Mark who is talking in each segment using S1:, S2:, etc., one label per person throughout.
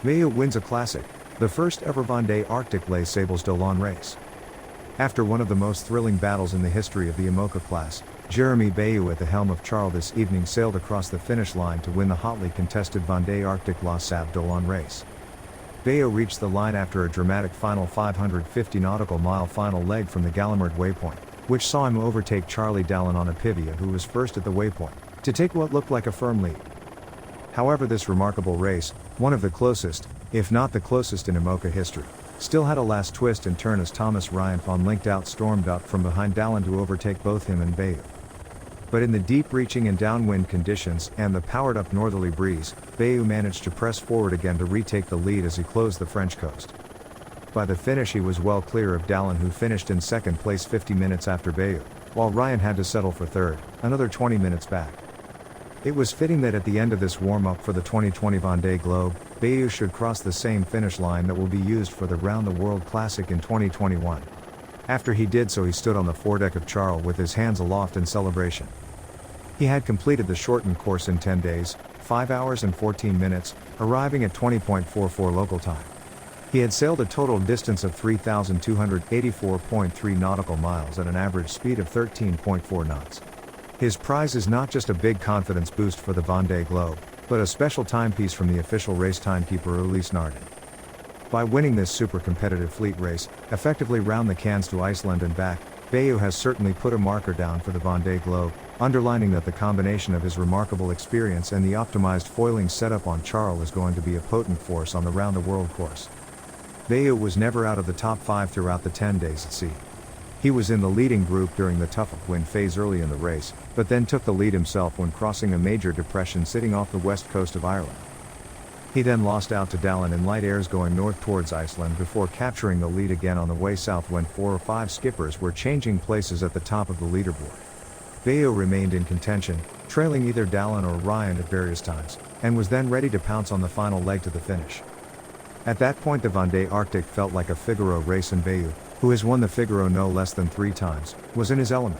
S1: Bayou wins a classic, the first ever Vendée Arctic Les Sables d'Olonne race. After one of the most thrilling battles in the history of the IMOCA class, Jeremy Bayou at the helm of Charles this evening sailed across the finish line to win the hotly contested Vendée Arctic Les Sables d'Olonne race. Bayou reached the line after a dramatic final 550 nautical mile final leg from the Gallimard waypoint, which saw him overtake Charlie Dallin on a Pivia, who was first at the waypoint, to take what looked like a firm lead. However, this remarkable race, one of the closest, if not the closest in IMOCA history, still had a last twist and turn as Thomas Rienpon linked out stormed up from behind Dallin to overtake both him and Bayou. But in the deep reaching and downwind conditions and the powered up northerly breeze, Bayou managed to press forward again to retake the lead as he closed the French coast. By the finish he was well clear of Dallin, who finished in second place 50 minutes after Bayou, while Ryan had to settle for third, another 20 minutes back. It was fitting that at the end of this warm-up for the 2020 Vendée Globe, Bayou should cross the same finish line that will be used for the Round the World Classic in 2021. After he did so, he stood on the foredeck of Charles with his hands aloft in celebration. He had completed the shortened course in 10 days, 5 hours and 14 minutes, arriving at 20.44 local time. He had sailed a total distance of 3,284.3 nautical miles at an average speed of 13.4 knots. His prize is not just a big confidence boost for the Vendée Globe, but a special timepiece from the official race timekeeper Ulysse Nardin. By winning this super competitive fleet race, effectively round the cans to Iceland and back, Bayou has certainly put a marker down for the Vendée Globe, underlining that the combination of his remarkable experience and the optimized foiling setup on Charles is going to be a potent force on the round the world course. Bayou was never out of the top 5 throughout the 10 days at sea. He was in the leading group during the tough upwind phase early in the race, but then took the lead himself when crossing a major depression sitting off the west coast of Ireland. He then lost out to Dallin in light airs going north towards Iceland before capturing the lead again on the way south when 4 or 5 skippers were changing places at the top of the leaderboard. Bayou remained in contention, trailing either Dallin or Ryan at various times, and was then ready to pounce on the final leg to the finish. At that point the Vendée Arctic felt like a Figaro race, and Bayou, who has won the Figaro no less than 3 times, was in his element.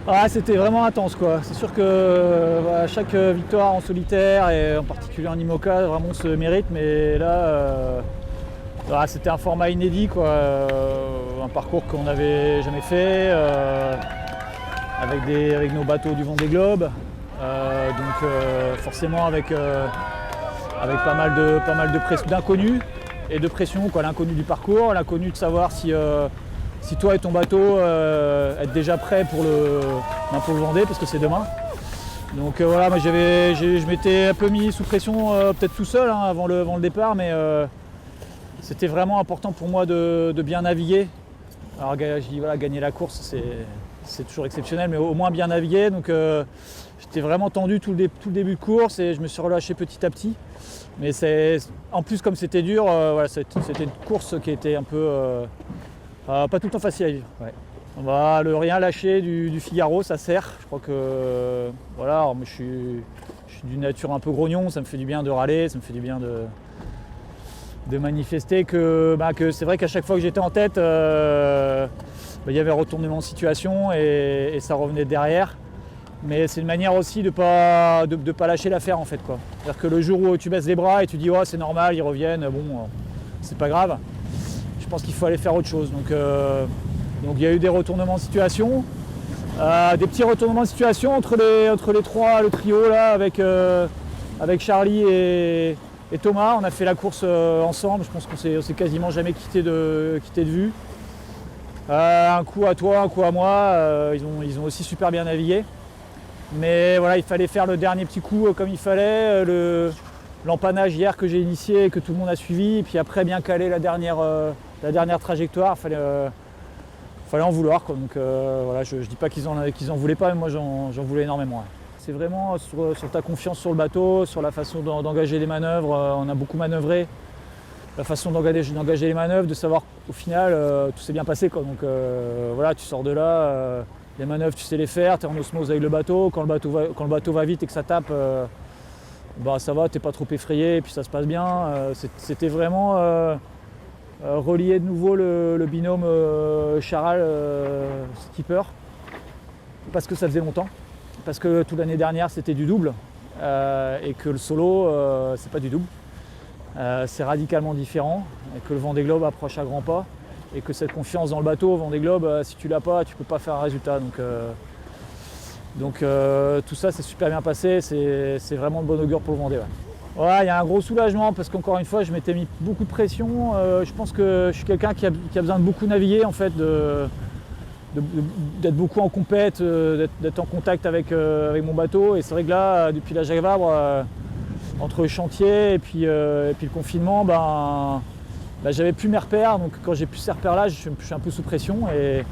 S2: Ah, c'était vraiment intense quoi. C'est sûr que voilà, chaque victoire en solitaire et en particulier en IMOCA vraiment se mérite, mais là voilà, c'était un format inédit quoi, un parcours qu'on n'avait jamais fait avec nos bateaux du Vendée Globe, donc forcément avec pas mal d'inconnus et de pression quoi, l'inconnu du parcours, l'inconnu de savoir si toi et ton bateau êtes déjà prêts pour le Vendée, parce que c'est demain. Donc voilà, moi je m'étais un peu mis sous pression, peut-être tout seul hein, avant le départ, mais c'était vraiment important pour moi de bien naviguer. Alors je dis voilà, gagner la course c'est toujours exceptionnel, mais au moins bien naviguer. Donc j'étais vraiment tendu tout le début de course et je me suis relâché petit à petit. Mais en plus comme c'était dur, voilà, c'était une course qui était un peu pas tout le temps facile à vivre. Ouais. On va le rien lâcher du Figaro, ça sert. Je crois que voilà, alors, je suis d'une nature un peu grognon, ça me fait du bien de râler, ça me fait du bien de manifester que c'est vrai qu'à chaque fois que j'étais en tête, il y avait un retournement de situation et ça revenait derrière. Mais c'est une manière aussi de pas lâcher l'affaire en fait quoi. C'est-à-dire que le jour où tu baisses les bras et tu dis oh c'est normal, ils reviennent, bon c'est pas grave. Je pense qu'il faut aller faire autre chose. Donc il y a eu des retournements de situation, des petits retournements de situation entre les trois, le trio là, avec Charlie et Thomas. On a fait la course ensemble. Je pense qu'on s'est quasiment jamais quitté de vue. Un coup à toi, un coup à moi. Ils ont aussi super bien navigué. Mais voilà, il fallait faire le dernier petit coup comme il fallait. L'empannage hier que j'ai initié et que tout le monde a suivi. Et puis après bien caler la dernière trajectoire. Fallait fallait en vouloir, quoi. Donc voilà, je dis pas qu'ils en voulaient pas, mais moi j'en voulais énormément. Ouais. C'est vraiment sur ta confiance sur le bateau, sur la façon d'engager les manœuvres. On a beaucoup manœuvré. La façon d'engager les manœuvres, de savoir qu'au final tout s'est bien passé, quoi. Donc voilà, tu sors de là, les manœuvres tu sais les faire, tu es en osmose avec le bateau. Quand le bateau va vite et que ça tape, bah ça va, t'es pas trop effrayé et puis ça se passe bien. C'était vraiment relier de nouveau le binôme Charal skipper, parce que ça faisait longtemps, parce que toute l'année dernière c'était du double et que le solo c'est pas du double. C'est radicalement différent, et que le Vendée Globe approche à grands pas, et que cette confiance dans le bateau au Vendée Globe, si tu l'as pas, tu peux pas faire un résultat. Donc tout ça s'est super bien passé, c'est vraiment de bon augure pour le Vendée. Ouais, il y a un gros soulagement parce qu'encore une fois, je m'étais mis beaucoup de pression. Je pense que je suis quelqu'un qui a besoin de beaucoup naviguer, en fait, d'être beaucoup en compète, d'être en contact avec mon bateau. Et c'est vrai que là, depuis la Jacques Vabre, entre le chantier et puis le confinement, j'avais plus mes repères. Donc quand j'ai plus ces repères-là, je suis un peu sous pression. Et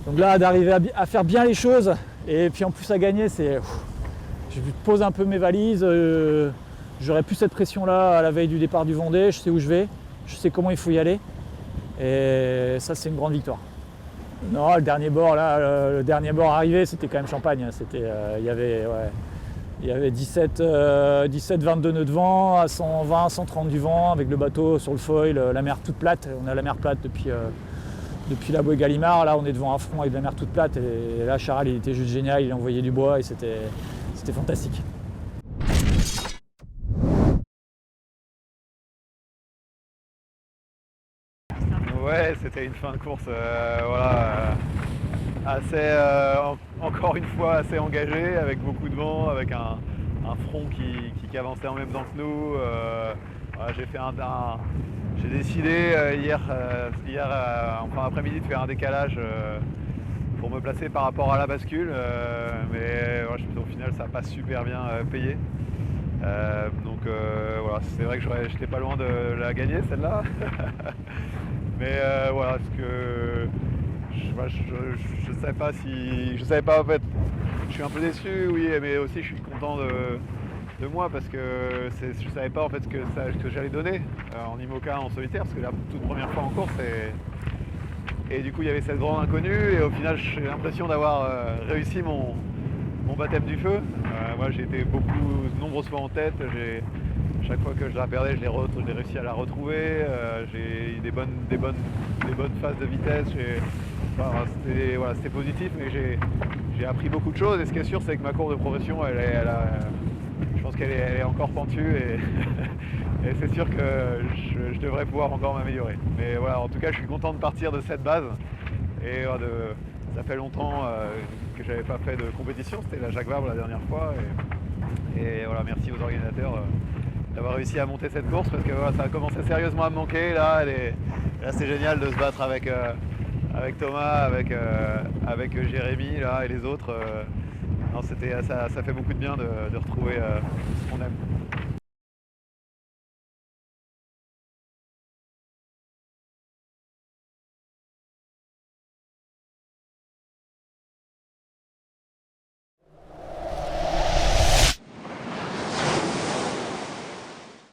S2: donc là, d'arriver à faire bien les choses et puis en plus à gagner, je pose un peu mes valises. J'aurais plus cette pression-là à la veille du départ du Vendée. Je sais où je vais, je sais comment il faut y aller. Et ça, c'est une grande victoire. Non, le dernier bord arrivé, c'était quand même champagne. Il y avait 17-22 nœuds de vent, à 120, 130 du vent, avec le bateau sur le foil, la mer toute plate. On a la mer plate depuis la bouée Gallimard. Là, on est devant un front avec la mer toute plate. Et là, Charal, il était juste génial. Il envoyait du bois et c'était fantastique.
S3: Ouais, c'était une fin de course, encore une fois assez engagée, avec beaucoup de vent, avec un front qui avançait en même temps que nous. J'ai décidé hier en fin d'après-midi de faire un décalage pour me placer par rapport à la bascule, mais au final ça n'a pas super bien payé. Voilà, c'est vrai que j'étais pas loin de la gagner celle-là. Mais je savais pas je savais pas en fait. Je suis un peu déçu, oui, mais aussi je suis content de moi parce que je savais pas en fait ce que j'allais donner en IMOCA en solitaire, parce que la toute première fois en course et du coup il y avait cette grande inconnue et au final j'ai l'impression d'avoir réussi mon baptême du feu. Moi j'ai été nombreuses fois en tête. Chaque fois que je la perdais, je l'ai réussi à la retrouver. J'ai eu des bonnes phases de vitesse. C'était positif, mais j'ai appris beaucoup de choses. Et ce qui est sûr, c'est que ma courbe de progression, je pense qu'elle est encore pentue. Et c'est sûr que je devrais pouvoir encore m'améliorer. Mais voilà, en tout cas, je suis content de partir de cette base. Et ça fait longtemps que j'avais pas fait de compétition. C'était la Jacques Vabre la dernière fois. Et voilà, merci aux organisateurs d'avoir réussi à monter cette course, parce que voilà, ça a commencé sérieusement à me manquer. Là c'est génial de se battre avec Thomas, avec Jérémy là, et les autres. Ça fait beaucoup de bien de retrouver ce qu'on aime.